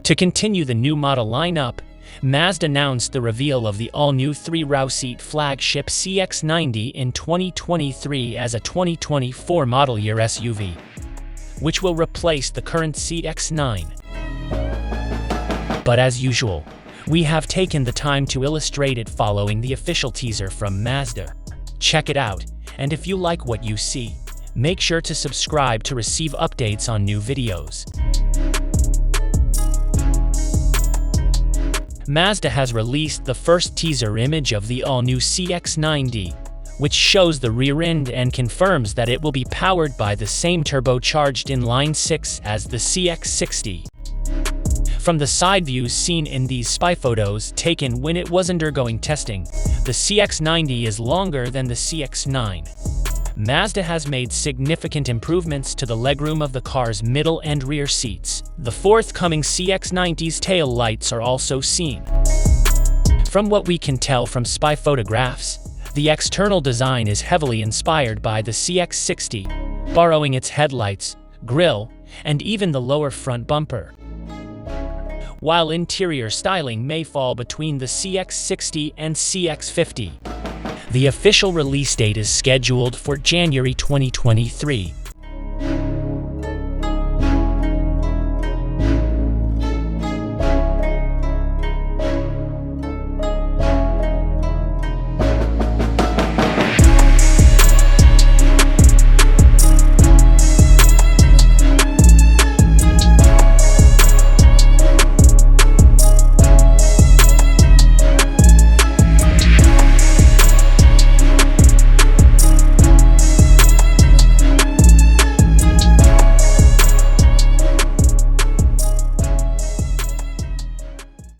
To continue the new model lineup, Mazda announced the reveal of the all-new 3-row-seat flagship CX-90 in 2023 as a 2024 model year SUV, which will replace the current CX-9. But as usual, we have taken the time to illustrate it following the official teaser from Mazda. Check it out, and if you like what you see, make sure to subscribe to receive updates on new videos. Mazda has released the first teaser image of the all-new CX-90, which shows the rear end and confirms that it will be powered by the same turbocharged inline 6 as the CX-60. From the side views seen in these spy photos taken when it was undergoing testing, the CX-90 is longer than the CX-9. Mazda has made significant improvements to the legroom of the car's middle and rear seats. The forthcoming CX-90's tail lights are also seen. From what we can tell from spy photographs, the external design is heavily inspired by the CX-60, borrowing its headlights, grille, and even the lower front bumper. While interior styling may fall between the CX-60 and CX-50. The official release date is scheduled for January 2023,